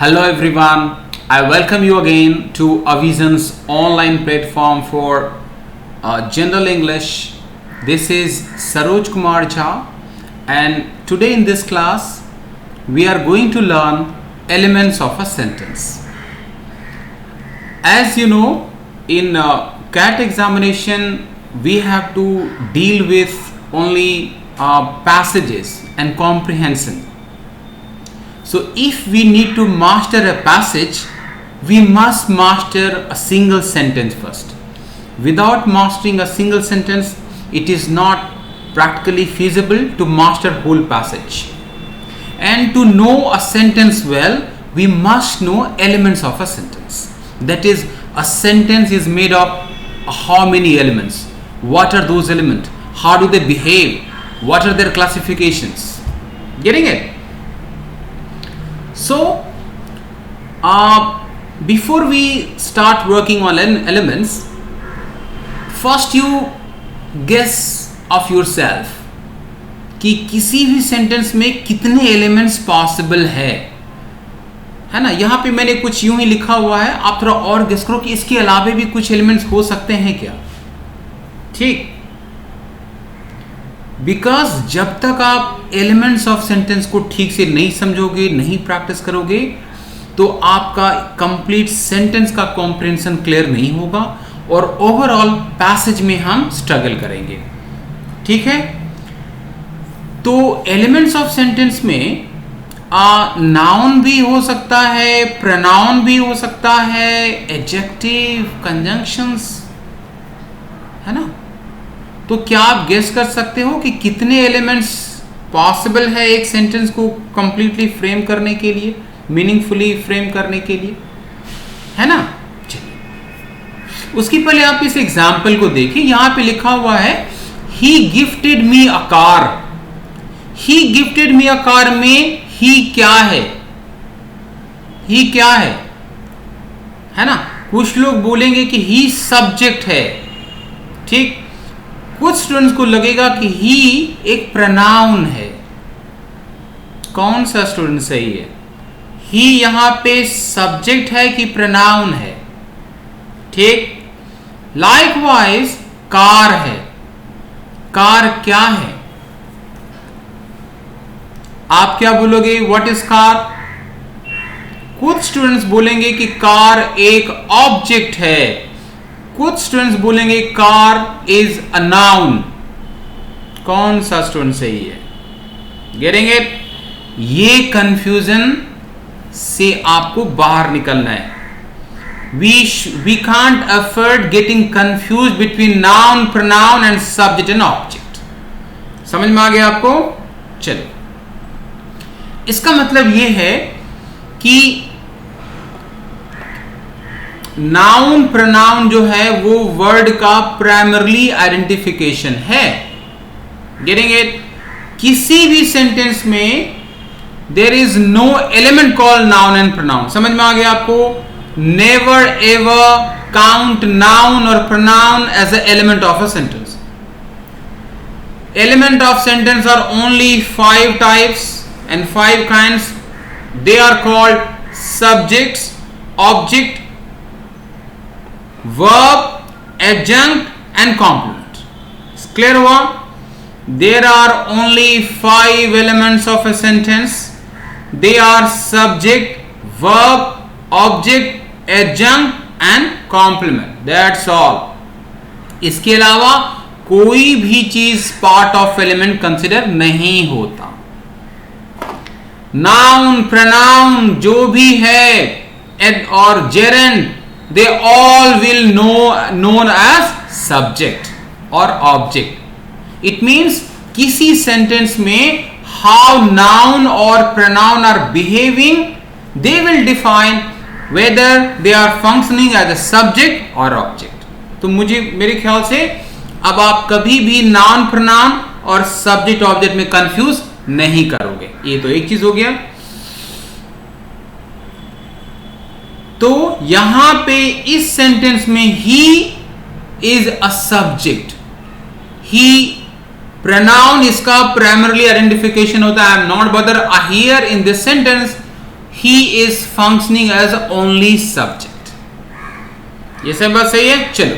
Hello everyone, I welcome you again to Avision's online platform for General English. This is Saroj Kumar Jha, and today in this class we are going to learn elements of a sentence. As you know, in CAT examination we have to deal with only passages and comprehension. So if we need to master a passage, we must master a single sentence first. Without mastering a single sentence, it is not practically feasible to master whole passage. And to know a sentence well, we must know elements of a sentence. That is, a sentence is made of how many elements? What are those elements? How do they behave? What are their classifications? Getting it? So, before we start working on elements, first you guess of yourself कि किसी भी sentence में कितने elements possible है ना. यहाँ पे मैंने कुछ यूं ही लिखा हुआ है, आप थोड़ा और गेस करो कि इसके अलावा भी कुछ एलिमेंट्स हो सकते हैं क्या. ठीक, बिकॉज जब तक आप एलिमेंट्स ऑफ सेंटेंस को ठीक से नहीं समझोगे, नहीं प्रैक्टिस करोगे, तो आपका कंप्लीट सेंटेंस का कॉम्प्रिहेंशन क्लियर नहीं होगा और ओवरऑल पैसेज में हम स्ट्रगल करेंगे. ठीक है, तो एलिमेंट्स ऑफ सेंटेंस में नाउन भी हो सकता है, प्रोनाउन भी हो सकता है, एडजेक्टिव, कंजंक्शंस, है ना. तो क्या आप गेस कर सकते हो कि कितने एलिमेंट्स पॉसिबल है एक सेंटेंस को कंप्लीटली फ्रेम करने के लिए, मीनिंगफुली फ्रेम करने के लिए, है ना. चलिए, उसकी पहले आप इस एग्जाम्पल को देखिए. यहां पे लिखा हुआ है he gifted me a car. He gifted me a car में ही क्या है? ही क्या है ना. कुछ लोग बोलेंगे कि ही सब्जेक्ट है. ठीक, कुछ स्टूडेंट्स को लगेगा कि ही एक प्रोनाउन है. कौन सा स्टूडेंट सही है? ही यहां पे सब्जेक्ट है कि प्रोनाउन है? ठीक, लाइकवाइज कार है. कार क्या है? आप क्या बोलोगे? What is car? कुछ स्टूडेंट्स बोलेंगे कि कार एक ऑब्जेक्ट है. कुछ स्टूडेंट्स बोलेंगे कार इज अ नाउन. कौन सा स्टूडेंट सही है? Getting it? ये कंफ्यूजन से आपको बाहर निकलना है. We can't afford getting confuse between noun, pronoun and subject and object. समझ में आ गया आपको? चलो, इसका मतलब यह है कि नाउन, प्रोनाउन जो है वो वर्ड का प्राइमरली आइडेंटिफिकेशन है. Getting it? किसी भी सेंटेंस में there is no element called noun and pronoun. समझ में आ गया आपको? नेवर एवर काउंट नाउन और pronoun as a element of a sentence. Element of sentence are only 5 types and 5 kinds. They are called subjects, object, verb, adjunct and complement. It's clear हुआ? There are only 5 elements of a sentence. They are subject, verb, object, adjunct and complement. That's all. इसके अलावा कोई भी चीज part of element consider नहीं होता. Noun, pronoun जो भी है और gerund, they all will known as subject or object. It means किसी सेंटेंस में how noun or pronoun are behaving, they will define whether they are functioning as a subject or object. तो मेरे ख्याल से अब आप कभी भी नाउन, प्रोनाउन और सब्जेक्ट ऑब्जेक्ट में कंफ्यूज नहीं करोगे. ये तो एक चीज हो गया. तो यहां पे इस सेंटेंस में he is a subject. He pronoun इसका प्राइमरली आइडेंटिफिकेशन होता है. आई एम नॉट बदर here in this sentence he is functioning as only subject. ये सब बात सही है. चलो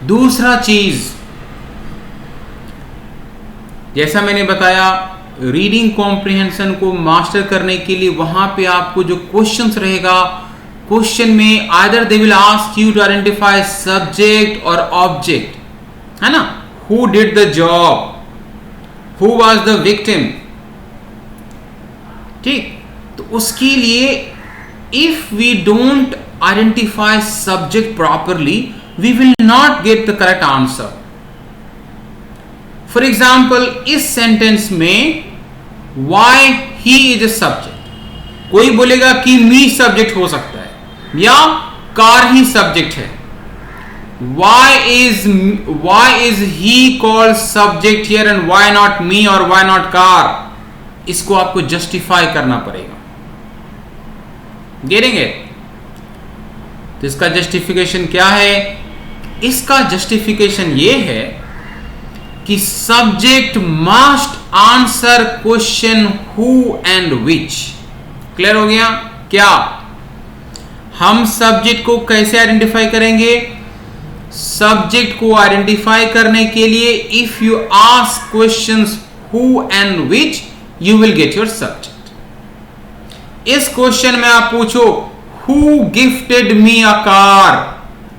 दूसरा चीज, जैसा मैंने बताया, रीडिंग कॉम्प्रिहेंशन को मास्टर करने के लिए वहां पे आपको जो क्वेश्चंस रहेगा, क्वेश्चन में either they will ask you to identify subject और ऑब्जेक्ट, है ना. Who did the job, who was the victim. ठीक, तो उसके लिए if we don't identify subject properly we will not get the correct answer. For example, इस sentence में why he is a subject, कोई बोलेगा कि मी सब्जेक्ट हो सकता है या कार ही सब्जेक्ट है. why is he called subject here and why not me or why not car? इसको आपको जस्टिफाई करना पड़ेगा. Getting it? तो इसका जस्टिफिकेशन क्या है? इसका जस्टिफिकेशन ये है कि subject must answer question who and which. Clear हो गया? क्या हम सब्जेक्ट को कैसे आइडेंटिफाई करेंगे? सब्जेक्ट को आइडेंटिफाई करने के लिए if you ask questions who and which you will get your subject. इस क्वेश्चन में आप पूछो who gifted me a car,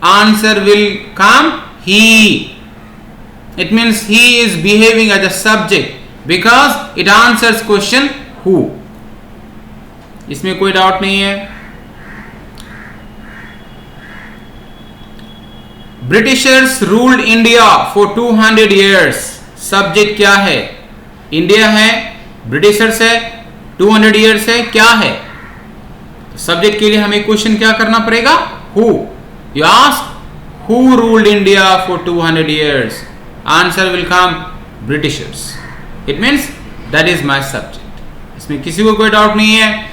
answer will come he. It means he is behaving as a subject because it answers question who. इसमें कोई doubt नहीं है. Britishers ruled India for 200 years. Subject क्या है? इंडिया है, ब्रिटिशर्स है, 200 years है, क्या है? सब्जेक्ट के लिए हमें क्वेश्चन क्या करना पड़ेगा? Who. You ask who ruled India for 200 years. Answer will come Britishers. It means that is my subject. इसमें किसी को कोई डाउट नहीं है.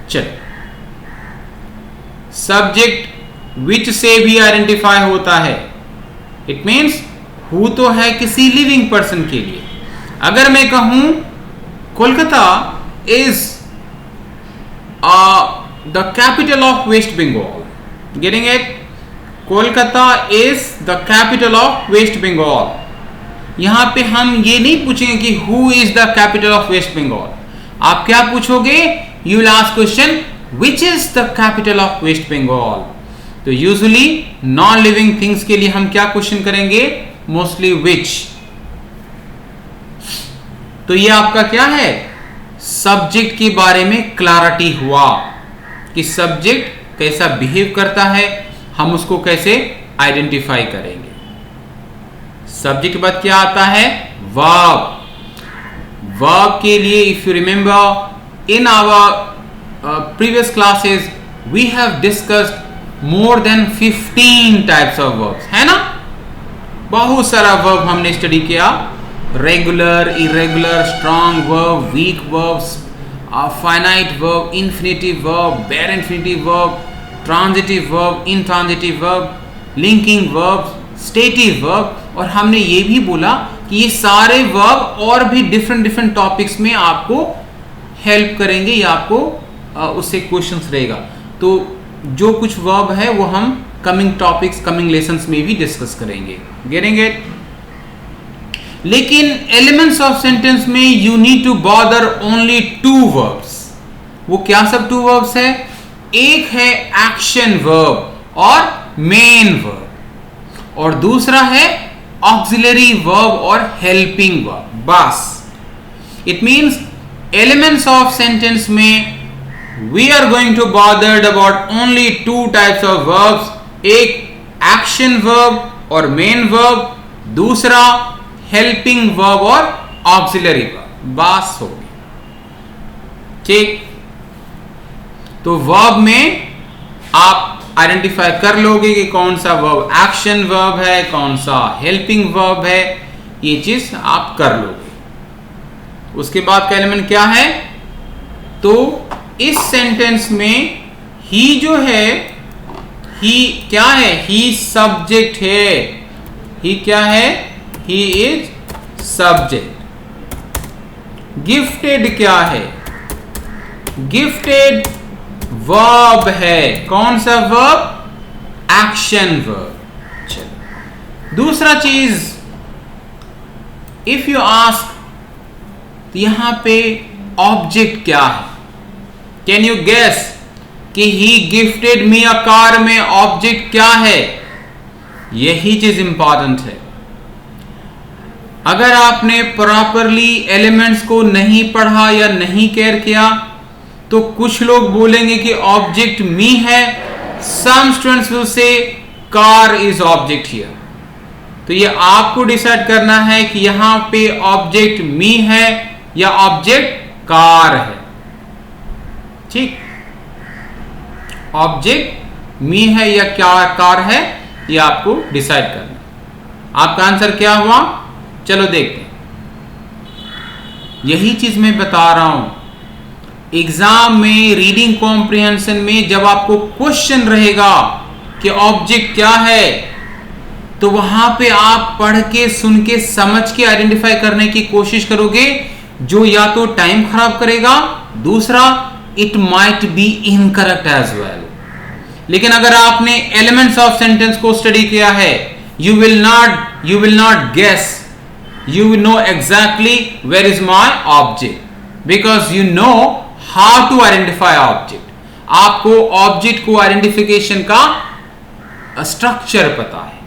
चलो, सब्जेक्ट विच से भी आइडेंटिफाई होता है. इट मीन्स हु तो है किसी लिविंग पर्सन के लिए. अगर मैं कहूं Kolkata is the capital of West Bengal, getting it? Kolkata is the capital of West Bengal. यहां पे हम ये नहीं पूछेंगे कि who is the capital of West Bengal. आप क्या पूछोगे? You will ask question which is the capital of West Bengal. तो यूजुअली नॉन लिविंग थिंग्स के लिए हम क्या क्वेश्चन करेंगे? मोस्टली विच. तो ये आपका क्या है? सब्जेक्ट के बारे में क्लैरिटी हुआ कि सब्जेक्ट कैसा बिहेव करता है, हम उसको कैसे आइडेंटिफाई करेंगे. सब्जेक्ट के बाद क्या आता है? वर्ब. वर्ब के लिए if you remember in our previous classes we have discussed more than 15 types of verbs, है ना. बहुत सारा वर्ब हमने स्टडी किया. Regular, irregular, strong verb, weak verbs, finite verb, infinitive verb, bare infinitive verb, transitive verb, intransitive verb, linking verb, stative verb. और हमने ये भी बोला कि ये सारे वर्ब और भी डिफरेंट टॉपिक्स में आपको हेल्प करेंगे या आपको उससे क्वेश्चंस रहेगा. तो जो कुछ वर्ब है वो हम कमिंग टॉपिक्स, कमिंग लेसन्स में भी डिस्कस करेंगे. Getting it? लेकिन एलिमेंट्स ऑफ सेंटेंस में you need to bother only 2 verbs. वो क्या सब 2 वर्ब्स है? एक है एक्शन वर्ब और मेन वर्ब, और दूसरा है ऑक्सिलरी वर्ब और हेल्पिंग वर्ब. बस. It means elements of sentence में we are going to bothered about only 2 types of verbs. एक एक्शन वर्ब और मेन वर्ब, दूसरा हेल्पिंग वर्ब और ऑक्सिलरी वर्ब. बस हो गई. ठीक. तो वर्ब में आप आइडेंटिफाई कर लोगे कि कौन सा वर्ब एक्शन वर्ब है, कौन सा हेल्पिंग वर्ब है. ये चीज आप कर लोगे. उसके बाद का एलिमेंट क्या है? तो इस सेंटेंस में ही जो है, ही क्या है? ही सब्जेक्ट है. ही क्या है? He is subject. गिफ्टेड क्या है? गिफ्टेड वर्ब है। कौन सा वर्ब? Action verb. दूसरा चीज, इफ यू आस्क यहां पे ऑब्जेक्ट क्या है, कैन यू गेस कि ही गिफ्टेड मी अ कार में ऑब्जेक्ट क्या है? यही चीज इंपॉर्टेंट है। अगर आपने प्रॉपरली एलिमेंट्स को नहीं पढ़ा या नहीं केयर किया तो कुछ लोग बोलेंगे कि ऑब्जेक्ट मी है, some students will say car is object here. तो ये आपको डिसाइड करना है कि यहां पे ऑब्जेक्ट मी है या ऑब्जेक्ट कार है। ठीक, ऑब्जेक्ट मी है या क्या कार है, ये आपको डिसाइड करना। आपका आंसर क्या हुआ? चलो देखते हैं। यही चीज मैं बता रहा हूं, एग्जाम में रीडिंग कॉम्प्रिहेंशन में जब आपको क्वेश्चन रहेगा कि ऑब्जेक्ट क्या है, तो वहां पे आप पढ़ के, सुन के, समझ के आइडेंटिफाई करने की कोशिश करोगे, जो या तो टाइम खराब करेगा, दूसरा it might be incorrect as well. लेकिन अगर आपने एलिमेंट्स ऑफ सेंटेंस को स्टडी किया है, you will not guess, you will know exactly where is my object because you know how to identify object. आपको ऑब्जेक्ट को आइडेंटिफिकेशन का structure पता है।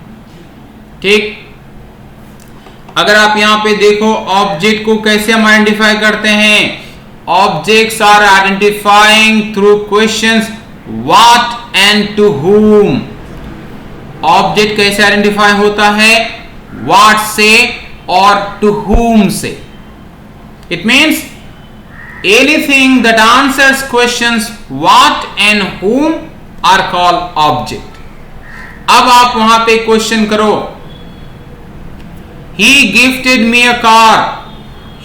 ठीक, अगर आप यहां पे देखो ऑब्जेक्ट को कैसे हम आइडेंटिफाई करते हैं, objects are identifying through questions what and to whom। Object कैसे आइडेंटिफाई होता है? व्हाट से और to whom से। It means anything that answers questions what and whom are called object। अब आप वहां पे क्वेश्चन करो, he gifted me a car,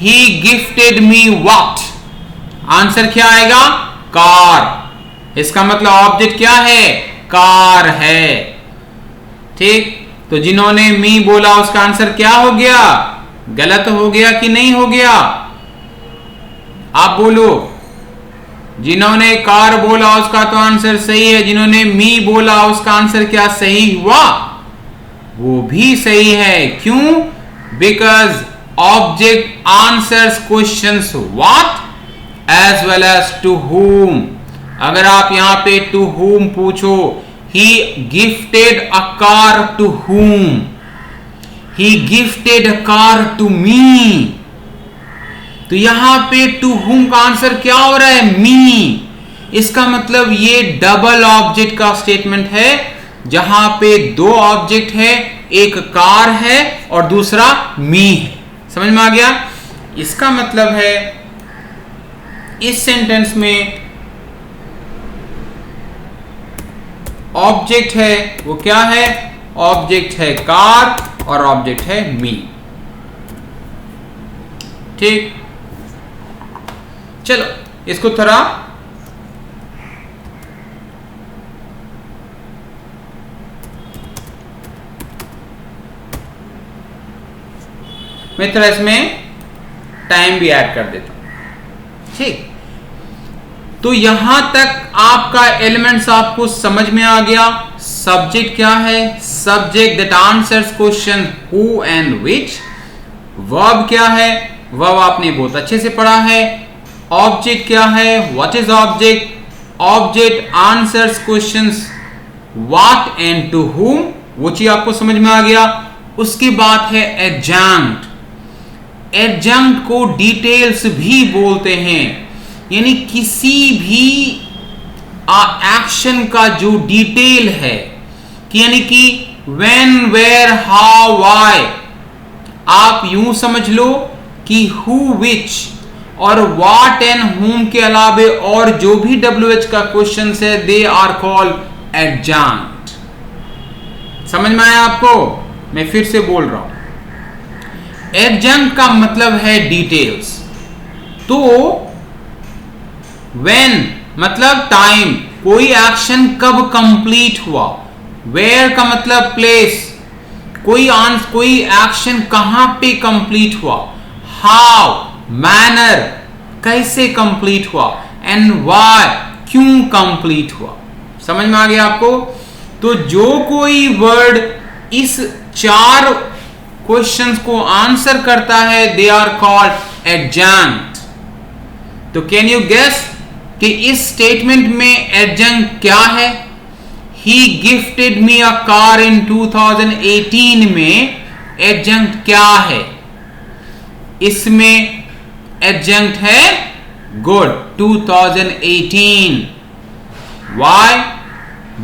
he gifted me what? Answer क्या आएगा? कार। इसका मतलब ऑब्जेक्ट क्या है? कार है। ठीक, तो जिन्होंने मी बोला उसका आंसर क्या हो गया? गलत हो गया कि नहीं हो गया? आप बोलो। जिन्होंने कार बोला उसका तो आंसर सही है, जिन्होंने मी बोला उसका आंसर क्या सही हुआ? वो भी सही है। क्यों? Because object answers questions what as well as to whom। अगर आप यहां पे टू whom पूछो, he gifted a car to whom? he gifted a car to me। तो यहां पे to whom का आंसर क्या हो रहा है? me। इसका मतलब ये डबल ऑब्जेक्ट का स्टेटमेंट है, जहां पे दो ऑब्जेक्ट है, एक कार है और दूसरा मी है। समझ में आ गया? इसका मतलब है इस सेंटेंस में ऑब्जेक्ट है वो क्या है? ऑब्जेक्ट है कार और ऑब्जेक्ट है मी। ठीक, चलो इसको थोड़ा मैं थोड़ा इसमें टाइम भी ऐड कर देता हूं। ठीक, तो यहां तक आपका एलिमेंट्स आपको समझ में आ गया। सब्जेक्ट क्या है? Subject that answers question who and which. Verb क्या है? वर्ब आपने बहुत अच्छे से पढ़ा है। ऑब्जेक्ट क्या है? What is object? Object answers questions what and to whom, वो चीज आपको समझ में आ गया। उसके बाद है एडजंक्ट। एडजंक्ट को डिटेल्स भी बोलते हैं, यानी किसी भी एक्शन का जो डिटेल है, कि यानी कि व्हेन, वेयर, हाउ, व्हाई। आप यूं समझ लो कि हु, विच और व्हाट एंड whom के अलावे और जो भी WH का क्वेश्चन है, दे आर कॉल्ड एडजंक्ट। समझ में आया आपको? मैं फिर से बोल रहा हूं, एडजंक्ट का मतलब है डिटेल्स। तो when मतलब टाइम, कोई एक्शन कब कंप्लीट हुआ। वेयर का मतलब प्लेस, कोई एक्शन कहां पे कंप्लीट हुआ। हाउ, मैनर, कैसे कंप्लीट हुआ। एंड व्हाई, क्यों कंप्लीट हुआ। समझ में आ गया आपको। तो जो कोई वर्ड इस 4 क्वेश्चंस को आंसर करता है दे आर कॉल्ड एडजंक्ट। तो कैन यू गेस कि इस स्टेटमेंट में एडजंक्ट क्या है। He gifted me a car in 2018 में एडजंक्ट क्या है। इसमें एडजंक्ट है good 2018। Why?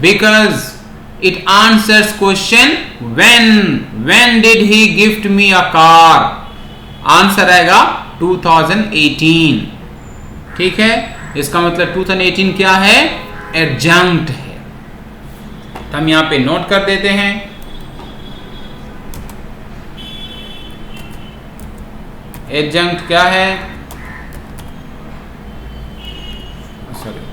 Because it answers question when. When did he gift me a car? Answer आएगा 2018। ठीक है, इसका मतलब 2018 क्या है, एडजंक्ट है। तो हम यहां पे नोट कर देते हैं। एडजंक्ट क्या है, सॉरी,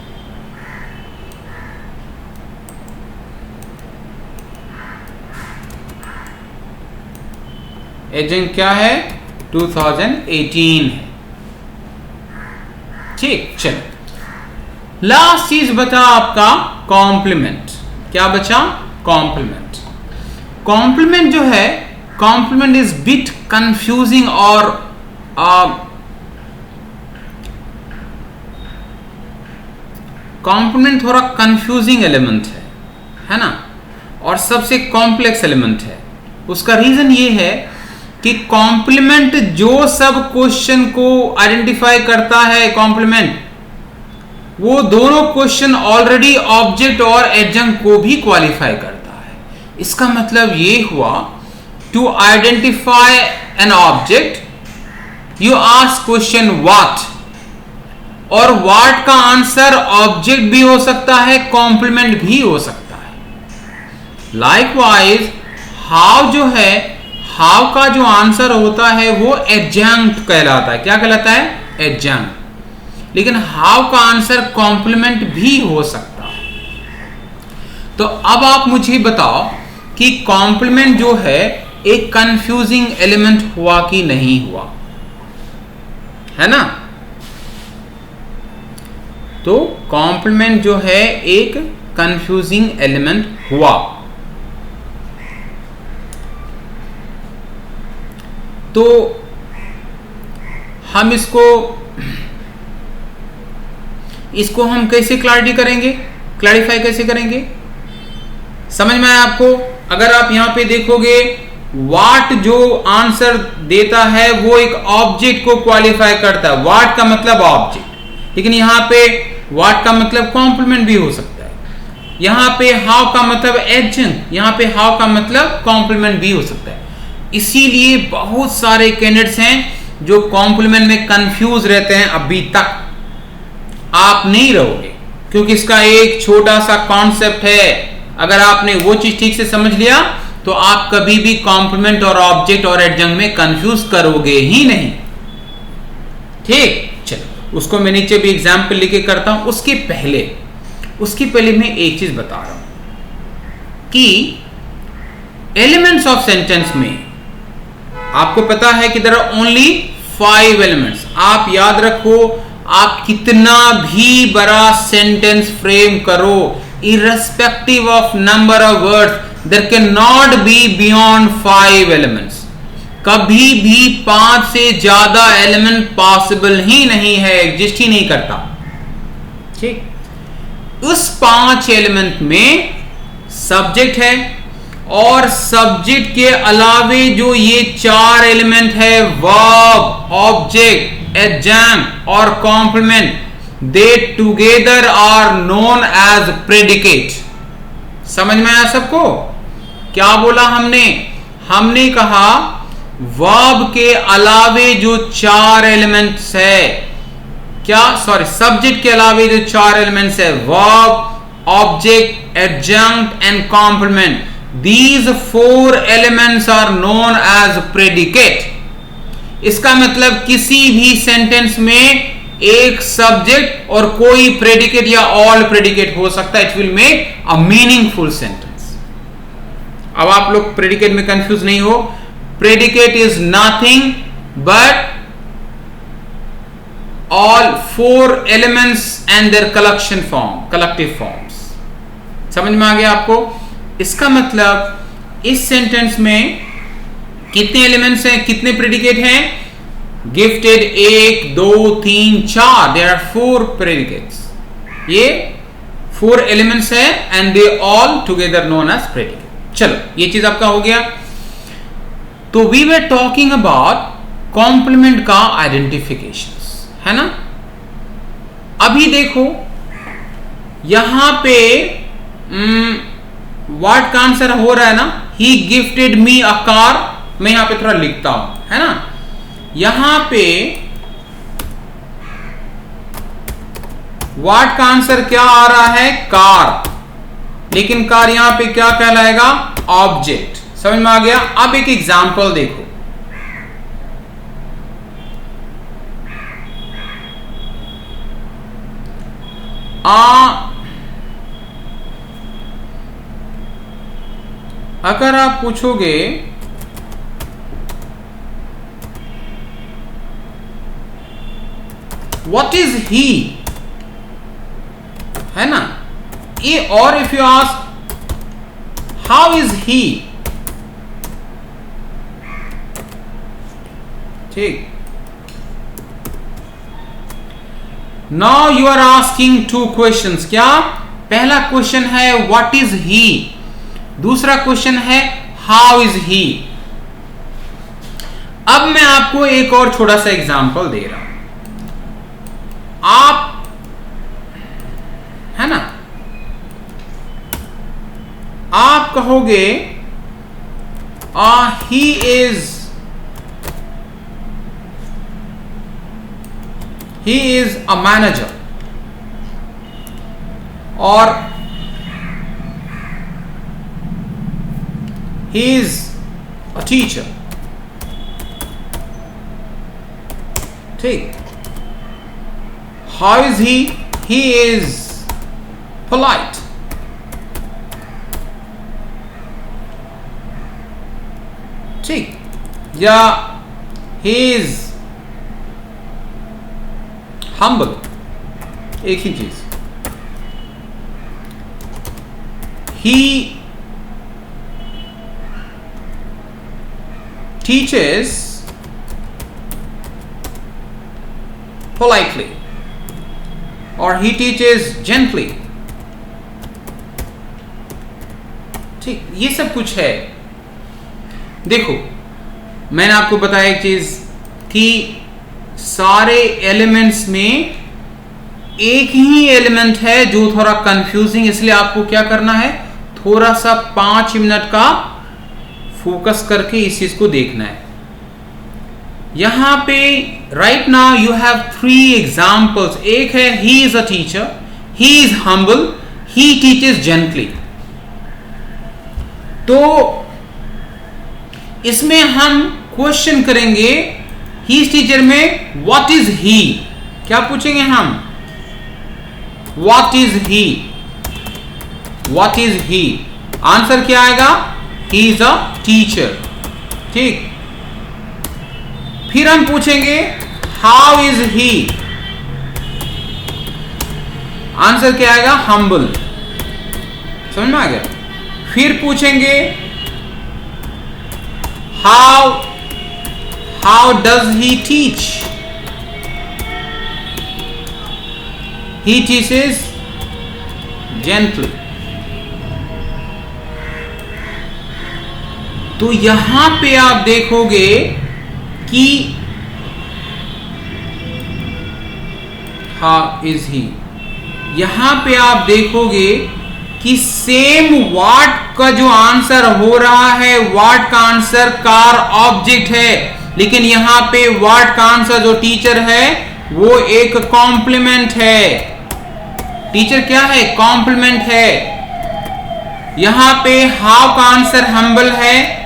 एडजंक्ट क्या है, 2018 है। ठीक, चलो लास्ट चीज बता आपका कॉम्प्लीमेंट। क्या बचा, कॉम्प्लीमेंट। कॉम्प्लीमेंट जो है, कॉम्प्लीमेंट इज बिट कंफ्यूजिंग और कॉम्प्लीमेंट थोड़ा कंफ्यूजिंग एलिमेंट है ना, और सबसे कॉम्प्लेक्स एलिमेंट है। उसका रीजन ये है कि कॉम्प्लीमेंट जो सब क्वेश्चन को आइडेंटिफाई करता है, कॉम्प्लीमेंट वो दोनों क्वेश्चन ऑलरेडी ऑब्जेक्ट और एडजंक्ट को भी क्वालिफाई करता है। इसका मतलब ये हुआ, to identify an object you ask question what, और व्हाट का आंसर ऑब्जेक्ट भी हो सकता है, कॉम्प्लीमेंट भी हो सकता है। लाइकवाइज हाउ जो है, हाउ का जो आंसर होता है वो एडजंक्ट कहलाता है। क्या कहलाता है, एडजंक्ट। लेकिन हाउ का आंसर कॉम्प्लीमेंट भी हो सकता है। तो अब आप मुझे बताओ कि कॉम्प्लीमेंट जो है एक कंफ्यूजिंग एलिमेंट हुआ कि नहीं हुआ, है ना। तो कॉम्प्लीमेंट जो है एक कंफ्यूजिंग एलिमेंट हुआ। तो हम इसको हम कैसे क्लैरिफाई कैसे करेंगे, समझ में आया आपको। अगर आप यहां पे देखोगे, व्हाट जो आंसर देता है वो एक ऑब्जेक्ट को क्वालिफाई करता है, व्हाट का मतलब ऑब्जेक्ट। लेकिन यहां पे व्हाट का मतलब कॉम्प्लीमेंट भी हो सकता है। यहां पे हाउ का मतलब एडजंक्ट, यहां पे हाउ का मतलब कॉम्प्लीमेंट भी हो सकता है। इसीलिए बहुत सारे कैंडिडेट्स हैं जो कॉम्प्लीमेंट में कंफ्यूज रहते हैं। अभी तक आप नहीं रहोगे, क्योंकि इसका एक छोटा सा कॉन्सेप्ट है। अगर आपने वो चीज ठीक से समझ लिया तो आप कभी भी कॉम्प्लीमेंट और ऑब्जेक्ट और एडजंक्ट में कंफ्यूज करोगे ही नहीं। ठीक, चलो उसको मैं नीचे भी एग्जाम्पल लिखे करता हूं। उसके पहले मैं एक चीज बता रहा हूं कि एलिमेंट्स ऑफ सेंटेंस में आपको पता है कि देयर आर ओनली 5 एलिमेंट्स। आप याद रखो, आप कितना भी बड़ा सेंटेंस फ्रेम करो, irrespective of number of words, there cannot be beyond 5 elements. कभी भी 5 से ज्यादा एलिमेंट पॉसिबल ही नहीं है, एग्जिस्ट ही नहीं करता। ठीक, उस 5 एलिमेंट में सब्जेक्ट है, और सब्जेक्ट के अलावे जो ये 4 एलिमेंट है, वर्ब, ऑब्जेक्ट, एडजंक्ट और complement, they together are known as predicate. समझ में आया सबको? क्या बोला हमने कहा वर्ब के अलावे जो 4 एलिमेंट्स है, सब्जेक्ट के अलावे जो 4 एलिमेंट्स है, verb, object, adjunct and complement, these 4 elements are known as predicate। इसका मतलब किसी भी सेंटेंस में एक सब्जेक्ट और कोई प्रेडिकेट या ऑल प्रेडिकेट हो सकता है। It will make a meaningful sentence. अब आप लोग प्रेडिकेट में कंफ्यूज नहीं हो। Predicate is nothing but all 4 elements and their collective forms. समझ में आ गया आपको? इसका मतलब इस सेंटेंस में कितने एलिमेंट्स हैं, कितने प्रेडिकेट हैं? Gifted 1 2 3 4, there are 4 predicates. ये 4 एलिमेंट्स है and they all together known as predicate. चलो ये चीज आपका हो गया। तो we were talking about complement का आइडेंटिफिकेशन, है ना? अभी देखो यहां पे वर्ड का आंसर हो रहा है ना, ही गिफ्टेड मी अ कार। मैं यहां पे थोड़ा लिखता हूं, है ना? यहां पे वर्ड का आंसर क्या आ रहा है? कार। लेकिन कार यहां पे क्या कहलाएगा? ऑब्जेक्ट। समझ में आ गया? अब एक एग्जांपल देखो। अगर आप पूछोगे व्हाट इज ही, है ना? ये, और if you ask how is he, ठीक। Now you are asking 2 questions. क्या? पहला क्वेश्चन है व्हाट इज ही, दूसरा क्वेश्चन है हाउ इज ही। अब मैं आपको एक और छोटा सा एग्जांपल दे रहा हूं। आप, है ना, आप कहोगे ही इज अ मैनेजर, और he is a teacher, ठीक। how is he? He is polite, ठीक। या he is humble, एक ही चीज। he teaches politely, or he teaches gently, ठीक। ये सब कुछ है। देखो मैंने आपको बताया एक चीज कि सारे एलिमेंट्स में एक ही एलिमेंट है जो थोड़ा कंफ्यूजिंग, इसलिए आपको क्या करना है, थोड़ा सा 5 मिनट का फोकस करके इस चीज को देखना है। यहां पे right now you have 3 examples. एक है he is a teacher, he is humble, he teaches gently. तो इसमें हम क्वेश्चन करेंगे ही इज टीचर में व्हाट इज ही। क्या पूछेंगे हम? What is he, what is he. Answer क्या आएगा? ही इज अ टीचर, ठीक। फिर हम पूछेंगे हाउ इज ही, आंसर क्या आएगा? हम्बल। समझ में आ गया? फिर पूछेंगे how does he teach, he teaches gently. तो यहां पे आप देखोगे कि हाउ इज ही, यहां पे आप देखोगे कि सेम वर्ड का जो आंसर हो रहा है, वर्ड का आंसर कार ऑब्जेक्ट है, लेकिन यहां पे वर्ड का आंसर जो टीचर है वो एक कॉम्प्लीमेंट है। टीचर क्या है? कॉम्प्लीमेंट है। यहां पे हाउ का आंसर हम्बल है,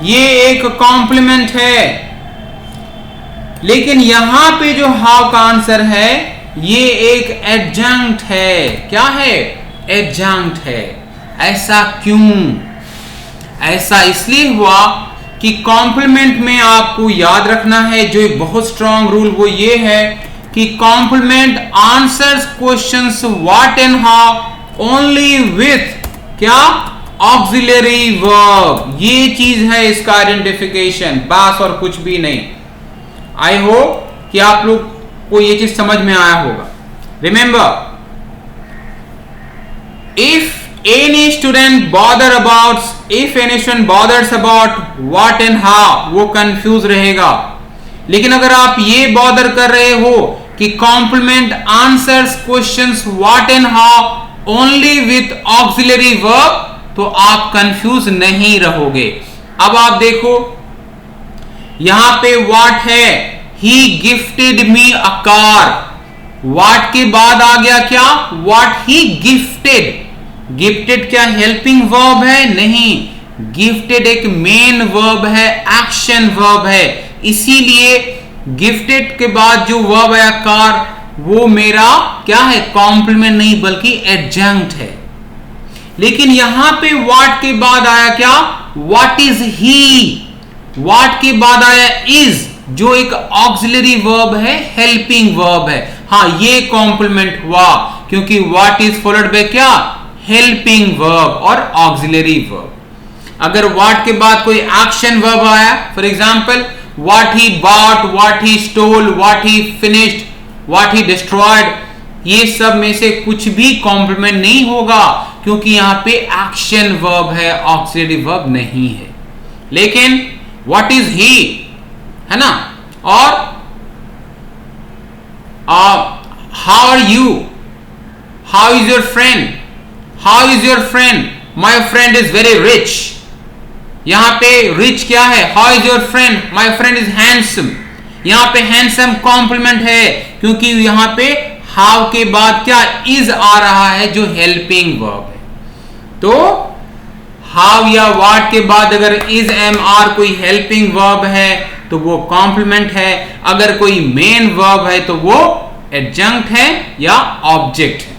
ये एक कॉम्प्लीमेंट है। लेकिन यहां पे जो हाउ का आंसर है ये एक एडजंक्ट है। क्या है? एडजंक्ट है। ऐसा क्यों? ऐसा इसलिए हुआ कि कॉम्प्लीमेंट में आपको याद रखना है जो एक बहुत स्ट्रांग रूल वो ये है कि complement answers questions what and how only with क्या ऑक्सिलरी वर्ब। ये चीज है इसका आइडेंटिफिकेशन, बस और कुछ भी नहीं। आई होप कि आप लोग को ये चीज समझ में आया होगा। Remember, if any student bothers about what and how, वो कंफ्यूज रहेगा। लेकिन अगर आप ये बॉदर कर रहे हो कि complement answers questions what and how only with auxiliary verb, तो आप कंफ्यूज नहीं रहोगे। अब आप देखो यहां पे व्हाट है, he gifted me a car. What के बाद आ गया क्या, व्हाट ही गिफ्टेड। गिफ्टेड क्या हेल्पिंग वर्ब है? नहीं, गिफ्टेड एक मेन वर्ब है, एक्शन वर्ब है। इसीलिए गिफ्टेड के बाद जो वर्ब आया कार, वो मेरा क्या है, कॉम्प्लीमेंट नहीं बल्कि एडजंक्ट है। लेकिन यहां पे व्हाट के बाद आया क्या, व्हाट इज ही। व्हाट के बाद आया इज, जो एक ऑक्सिलरी वर्ब है, हेल्पिंग वर्ब है। हाँ, ये कॉम्प्लीमेंट हुआ क्योंकि व्हाट इज फॉलोड बाय क्या, हेल्पिंग वर्ब और ऑक्सिलरी वर्ब। अगर व्हाट के बाद कोई एक्शन वर्ब आया, for example what he bought, what he stole, what he finished, what he destroyed, ये सब में से कुछ भी कॉम्प्लीमेंट नहीं होगा क्योंकि यहां पे एक्शन वर्ब है, ऑक्सिलरी वर्ब नहीं है। लेकिन व्हाट इज ही है ना, और how are you, how is your friend, how is your friend, my friend is very rich. यहां पे रिच क्या है, how is your friend, my friend is handsome. यहां पे हैंडसम कॉम्प्लीमेंट है क्योंकि यहां पे हाउ के बाद क्या इज आ रहा है जो हेल्पिंग वर्ब है। तो हाउ या व्हाट के बाद अगर इज एम आर कोई हेल्पिंग वर्ब है तो वो कॉम्प्लीमेंट है, अगर कोई मेन वर्ब है तो वो एडजंक्ट है या ऑब्जेक्ट है।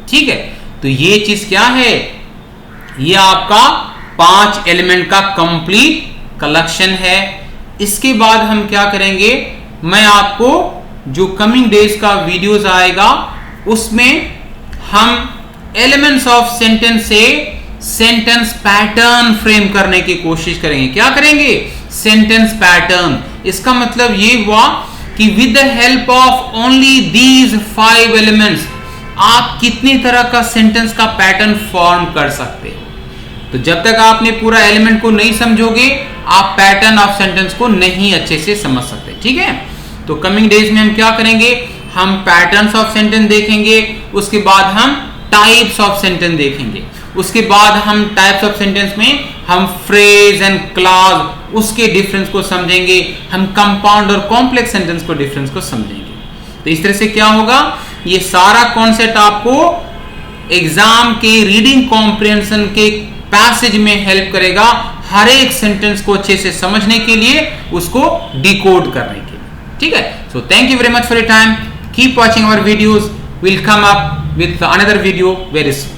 ठीक है, तो ये चीज क्या है, ये आपका 5 एलिमेंट का कंप्लीट कलेक्शन है। इसके बाद हम क्या करेंगे, मैं आपको जो कमिंग डेज का वीडियोस आएगा उसमें हम एलिमेंट्स ऑफ सेंटेंस से सेंटेंस पैटर्न फ्रेम करने की कोशिश करेंगे। क्या करेंगे, सेंटेंस पैटर्न। इसका मतलब ये हुआ कि with the help of only these 5 elements आप कितनी तरह का सेंटेंस का पैटर्न फॉर्म कर सकते हो। तो जब तक आपने पूरा एलिमेंट को नहीं समझोगे, आप पैटर्न ऑफ सेंटेंस को नहीं अच्छे से समझ सकते। ठीक है, तो कमिंग डेज में हम क्या करेंगे, हम पैटर्न्स ऑफ सेंटेंस देखेंगे, उसके बाद हम टाइप्स ऑफ सेंटेंस देखेंगे, उसके बाद हम टाइप्स ऑफ सेंटेंस में हम फ्रेज एंड क्लॉज उसके डिफरेंस को समझेंगे, हम कंपाउंड और कॉम्प्लेक्स सेंटेंस को डिफरेंस को समझेंगे। तो इस तरह से क्या होगा, ये सारा कॉन्सेप्ट आपको एग्जाम के रीडिंग कॉम्प्रिहेंशन के पैसेज में हेल्प करेगा, हर एक सेंटेंस को अच्छे से समझने के लिए, उसको डिकोड करने के लिए। ठीक है, so thank you very much for your time, keep watching our videos, will come up with another video very soon.